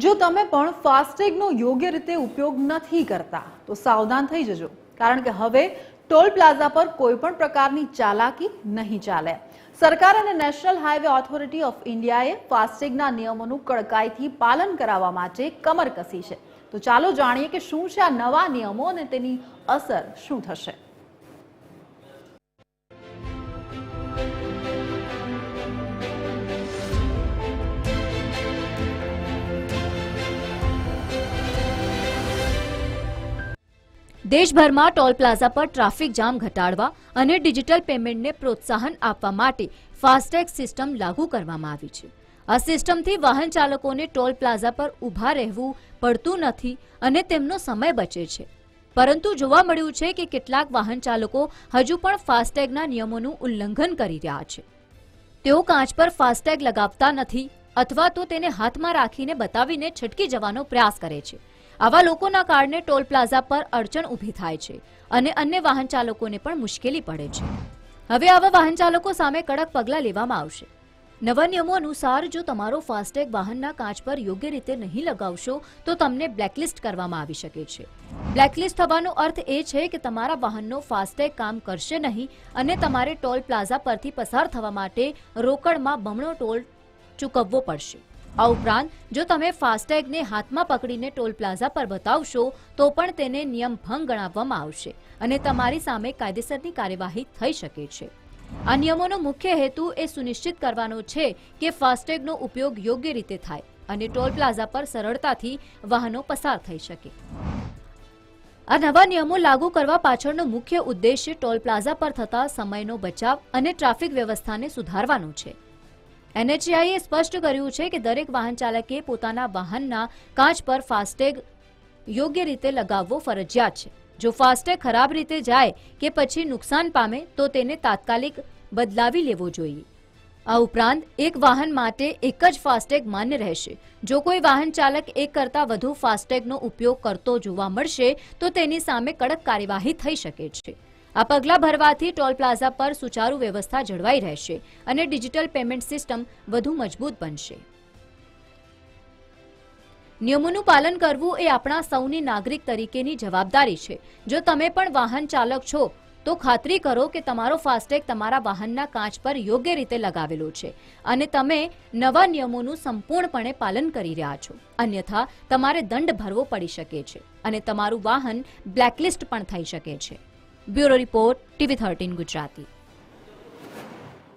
જો તમે પણ ફાસ્ટેગનો યોગ્ય રીતે ઉપયોગ નથી કરતા તો સાવધાન થઈ જજો, કારણ કે હવે ટોલ પ્લાઝા પર કોઈ પણ પ્રકારની ચાલાકી નહીં ચાલે। સરકાર અને નેશનલ હાઈવે ઓથોરિટી ઓફ ઇન્ડિયાએ ફાસ્ટેગના નિયમોનું કડકાઈથી પાલન કરાવવા માટે કમર કસી છે। તો ચાલો જાણીએ કે શું છે આ નવા નિયમો અને તેની અસર શું થશે। દેશભરમાં ટોલ પ્લાઝા પર ટ્રાફિક જામ ઘટાડવા અને ડિજિટલ પેમેન્ટને પ્રોત્સાહન આપવા માટે ફાસ્ટેગ સિસ્ટમ લાગુ કરવામાં આવી છે। આ સિસ્ટમથી વાહન ચાલકોને ટોલ પ્લાઝા પર ઊભા રહેવું પડતું નથી અને તેમનો સમય બચે છે। પરંતુ જોવા મળ્યું છે કે કેટલાક વાહન ચાલકો હજુ પણ ફાસ્ટેગના નિયમોનું ઉલ્લંઘન કરી રહ્યા છે। તેઓ કાચ પર ફાસ્ટેગ લગાવતા નથી અથવા તો તેને હાથમાં રાખીને બતાવીને છટકી જવાનો પ્રયાસ કરે છે। આવા લોકોના કારણે ટોલ પ્લાઝા પર અડચણ ઊભી થાય છે અને અન્ય વાહન ચાલકોને પણ મુશ્કેલી પડે છે। હવે આવા વાહન ચાલકો સામે કડક પગલાં લેવામાં આવશે। નવા નિયમો અનુસાર જો તમારો ફાસ્ટેગ વાહનના કાચ પર યોગ્ય રીતે નહીં લગાવશો તો તમને બ્લેકલિસ્ટ કરવામાં આવી શકે છે। બ્લેકલિસ્ટ થવાનો અર્થ એ છે કે તમારા વાહનનો ફાસ્ટેગ કામ કરશે નહીં અને તમારે ટોલ પ્લાઝા પરથી પસાર થવા માટે રોકડમાં બમણો ટોલ ચૂકવવો પડશે। આ ઉપરાંત જો તમે ફાસ્ટેગને હાથમાં પકડીને ટોલ પ્લાઝા પર બતાવશો તો પણ તેને નિયમ ભંગ ગણાવવામાં આવશે અને તમારી સામે કાયદેસરની કાર્યવાહી થઈ શકે છે। આ નિયમોનો મુખ્ય હેતુ એ સુનિશ્ચિત કરવાનો છે કે ફાસ્ટેગનો ઉપયોગ યોગ્ય રીતે થાય અને ટોલ પ્લાઝા પર સરળતાથી વાહનો પસાર થઈ શકે। આ નવા નિયમો લાગુ કરવા પાછળનો મુખ્ય ઉદ્દેશ્ય ટોલ પ્લાઝા પર થતા સમયનો બચાવ અને ટ્રાફિક વ્યવસ્થાને સુધારવાનો છે। NHAIએ સ્પષ્ટ કર્યું છે કે દરેક વાહન ચાલકે પોતાના વાહનના કાચ પર ફાસ્ટેગ યોગ્ય રીતે લગાવવો ફરજિયાત છે। જો ફાસ્ટેગ ખરાબ રીતે જાય કે પછી નુકસાન પામે તો તેને તાત્કાલિક બદલાવી લેવો જોઈએ। આ ઉપરાંત એક વાહન માટે એક જ ફાસ્ટેગ માન્ય રહેશે। જો કોઈ વાહન ચાલક એક કરતાં વધુ ફાસ્ટેગનો ઉપયોગ કરતો જોવા મળશે તો તેની સામે કડક કાર્યવાહી થઈ શકે છે। આ પગલાં ભરવાથી ટોલ પ્લાઝા પર સુચારુ વ્યવસ્થા જળવાઈ રહેશે અને ડિજિટલ પેમેન્ટ સિસ્ટમ વધુ મજબૂત બનશે। નિયમોનું પાલન કરવું એ આપણા સૌની નાગરિક તરીકેની જવાબદારી છે। જો તમે પણ વાહન ચાલક છો તો ખાતરી કરો કે તમારો ફાસ્ટેગ તમારા વાહનના કાચ પર યોગ્ય રીતે લગાવેલો છે અને તમે નવા નિયમોનું સંપૂર્ણપણે પાલન કરી રહ્યા છો। અન્યથા તમારે દંડ ભરવો પડી શકે છે અને તમારું વાહન બ્લેકલિસ્ટ પણ થઈ શકે છે। Bureau report, TV13 Gujarati.